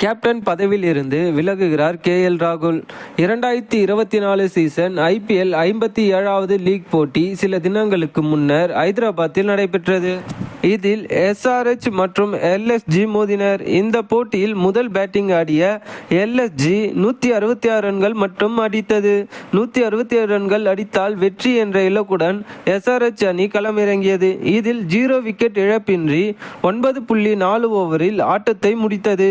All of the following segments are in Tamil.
கேப்டன் பதவியில் இருந்து விலகுகிறார் ராகுல். 2024 சீசன் IPL 57வது லீக் போட்டி சில தினங்களுக்கு முன்னர் ஐதராபாத்தில் நடைபெற்றது. இதில் SRH மற்றும் LSG மோதினர். இந்த போட்டியில் முதல் பேட்டிங் ஆடிய LSG 166 ரன்கள் மட்டும் அடித்தது. 167 ரன்கள் அடித்தால் வெற்றி என்ற இலக்குடன் SRH அணி களமிறங்கியது. இதில் 0 விக்கெட் இழப்பின்றி 9.4 ஓவரில் ஆட்டத்தை முடித்தது.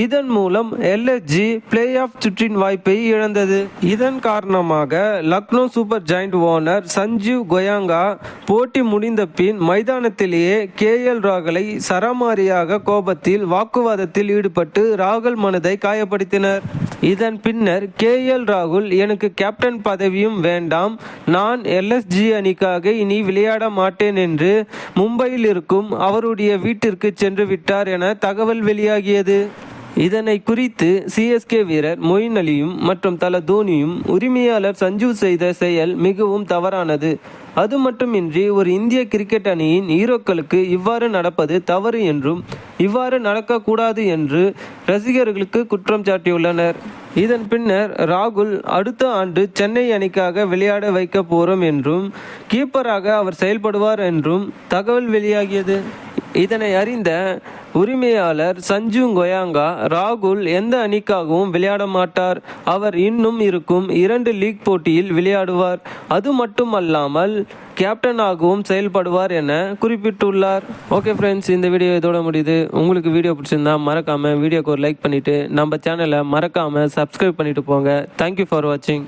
இதன் மூலம் LSG பிளே ஆஃப் சுற்றின் வாய்ப்பை இழந்தது. இதன் காரணமாக Lucknow super giant owner Sanjiv Goenka போட்டி முடிந்த பின் மைதானத்திலேயே KL ராகுலை சரமாரியாக கோபத்தில் வாக்குவாதத்தில் ஈடுபட்டு ராகுல் மனதை காயப்படுத்தினர். இதன் பின்னர் KL ராகுல் எனக்கு கேப்டன் பதவியும் வேண்டாம், நான் LSG அணிக்காக இனி விளையாட மாட்டேன் என்று மும்பையில் இருக்கும் அவருடைய வீட்டிற்கு சென்று விட்டார் என தகவல் வெளியாகியது. இதனை குறித்து CSK வீரர் மொயின் அலியும் மற்றும் தல தோனியும் உரிமையாளர் சஞ்சு செய்த செயல் மிகவும் தவறானது. அது மட்டுமின்றி ஒரு இந்திய கிரிக்கெட் அணியின் ஹீரோக்களுக்கு இவ்வாறு நடப்பது தவறு என்றும் இவ்வாறு நடக்கக்கூடாது என்று ரசிகர்களுக்கு குற்றம் சாட்டியுள்ளனர். இதன் பின்னர் ராகுல் அடுத்த ஆண்டு சென்னை அணிக்காக விளையாட வைக்க போறோம் என்றும் கீப்பராக அவர் செயல்படுவார் என்றும் தகவல் வெளியாகியது. இதனை அறிந்த உரிமையாளர் சஞ்சு கோயங்கா ராகுல் எந்த அணிக்காகவும் விளையாட மாட்டார், அவர் இன்னும் இருக்கும் 2 லீக் போட்டியில் விளையாடுவார், அது மட்டுமல்லாமல் கேப்டனாகவும் செயல்படுவார் என குறிப்பிட்டுள்ளார். ஓகே ஃப்ரெண்ட்ஸ், இந்த வீடியோ இதோட முடியுது. உங்களுக்கு வீடியோ பிடிச்சிருந்தா மறக்காம வீடியோக்கு ஒரு லைக் பண்ணிட்டு நம்ம சேனலை மறக்காம சப்ஸ்கிரைப் பண்ணிட்டு போங்க. தேங்க்யூ ஃபார் வாட்சிங்.